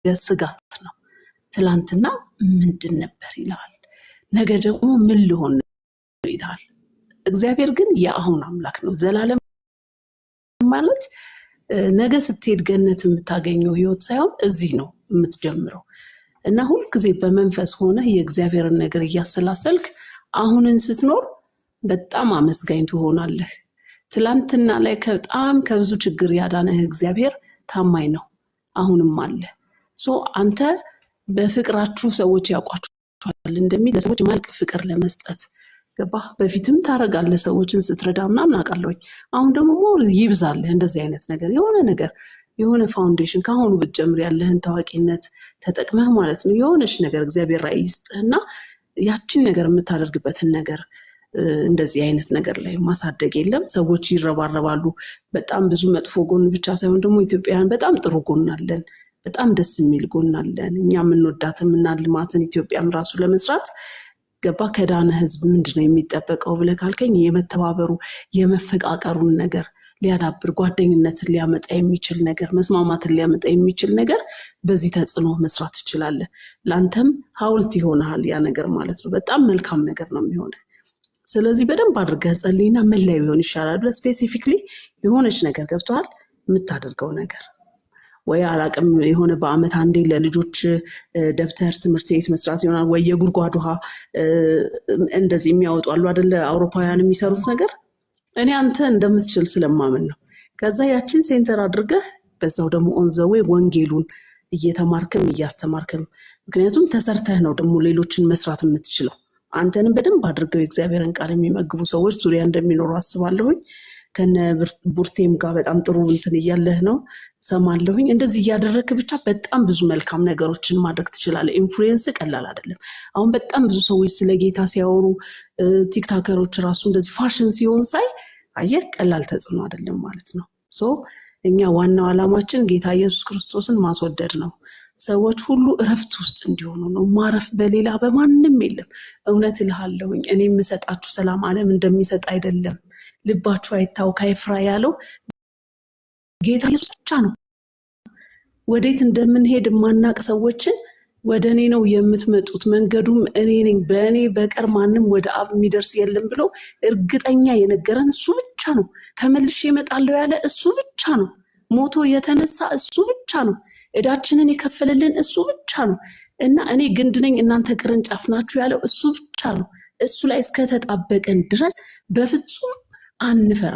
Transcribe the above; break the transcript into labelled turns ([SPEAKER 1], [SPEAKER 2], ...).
[SPEAKER 1] ስጋት ነው። ትላንትና ምንድን ነበር ይላል፣ ነገ ደግሞ ምን ሊሆን ይላል። እግዚአብሔር ግን የአሁን አምላክ ነው። ዘላለም ማለት ነገ ስትሄድ ገነት የምታገኘው ህይወት ሳይሆን እዚህ ነው የምትጀምረው። እና ሁልጊዜ በመንፈስ ሆነህ የእግዚአብሔርን ነገር እያሰላሰልክ አሁንን ስትኖር በጣም አመስጋኝ ትሆናለህ። ትላንትና ላይ በጣም ከብዙ ችግር ያዳነህ እግዚአብሔር ታማኝ ነው፣ አሁንም አለ። አንተ በፍቅራችሁ ሰዎች ያውቋችኋል እንደሚል ለሰዎች ማልቅ ፍቅር ለመስጠት ገባህ። በፊትም ታረጋለህ ሰዎችን ስትረዳ ምናምን አውቃለሁኝ። አሁን ደግሞ ይብዛልህ እንደዚህ አይነት ነገር የሆነ ፋውንዴሽን ከአሁኑ ብትጀምር ያለህን ታዋቂነት ተጠቅመህ ማለት ነው የሆነች ነገር እግዚአብሔር ራዕይ ይስጥህና ያችን ነገር የምታደርግበትን ነገር እንደዚህ አይነት ነገር ላይ ማሳደግ የለም። ሰዎች ይረባረባሉ። በጣም ብዙ መጥፎ ጎን ብቻ ሳይሆን ደግሞ ኢትዮጵያውያን በጣም ጥሩ ጎን አለን፣ በጣም ደስ የሚል ጎን አለን። እኛ የምንወዳትን የምናልማትን ኢትዮጵያም ራሱ ለመስራት ገባ ከዳነ ህዝብ ምንድነው የሚጠበቀው ብለህ ካልከኝ የመተባበሩ የመፈቃቀሩን ነገር ሊያዳብር፣ ጓደኝነትን ሊያመጣ የሚችል ነገር፣ መስማማትን ሊያመጣ የሚችል ነገር በዚህ ተጽዕኖ መስራት ትችላለህ። ላንተም ሐውልት ይሆናል ያ ነገር ማለት ነው። በጣም መልካም ነገር ነው የሚሆነው። ስለዚህ በደንብ አድርገህ ጸልይና ምን ላይ ቢሆን ይሻላል ብለህ ስፔሲፊክሊ የሆነች ነገር ገብቶሃል የምታደርገው ነገር ወይ አላቅም የሆነ በአመት አንዴ ለልጆች ደብተር ትምህርት ቤት መስራት ይሆናል፣ ወይ የጉድጓድ ውሃ እንደዚህ የሚያወጡ አሉ አይደለ አውሮፓውያን የሚሰሩት ነገር። እኔ አንተ እንደምትችል ስለማምን ነው። ከዛ ያችን ሴንተር አድርገህ በዛው ደግሞ ኦንዘዌ ወንጌሉን እየተማርክም እያስተማርክም፣ ምክንያቱም ተሰርተህ ነው ደግሞ ሌሎችን መስራት የምትችለው። አንተንም በደንብ አድርገው የእግዚአብሔርን ቃል የሚመግቡ ሰዎች ዙሪያ እንደሚኖሩ አስባለሁኝ። ከነ ቡርቴም ጋር በጣም ጥሩ እንትን እያለህ ነው ሰማለሁኝ። እንደዚህ እያደረክ ብቻ በጣም ብዙ መልካም ነገሮችን ማድረግ ትችላለህ። ኢንፍሉዌንስ ቀላል አይደለም። አሁን በጣም ብዙ ሰዎች ስለ ጌታ ሲያወሩ ቲክታከሮች ራሱ እንደዚህ ፋሽን ሲሆን ሳይ አየህ ቀላል ተጽዕኖ አይደለም ማለት ነው። እኛ ዋናው ዓላማችን ጌታ ኢየሱስ ክርስቶስን ማስወደድ ነው። ሰዎች ሁሉ እረፍት ውስጥ እንዲሆኑ ነው። ማረፍ በሌላ በማንም የለም። እውነት እልሃለሁኝ እኔ የምሰጣችሁ ሰላም ዓለም እንደሚሰጥ አይደለም። ልባችሁ አይታወክ አይፍራ ያለው ጌታ ኢየሱስ ብቻ ነው። ወዴት እንደምንሄድ ማናቅ ሰዎችን ወደ እኔ ነው የምትመጡት፣ መንገዱም እኔ ነኝ፣ በእኔ በቀር ማንም ወደ አብ የሚደርስ የለም ብሎ እርግጠኛ የነገረን እሱ ብቻ ነው። ተመልሼ እመጣለሁ ያለ እሱ ብቻ ነው። ሞቶ የተነሳ እሱ ብቻ ነው። እዳችንን የከፈለልን እሱ ብቻ ነው። እና እኔ ግንድ ነኝ እናንተ ቅርንጫፍ ናችሁ ያለው እሱ ብቻ ነው። እሱ ላይ እስከተጣበቀን ድረስ በፍጹም አንፈራ።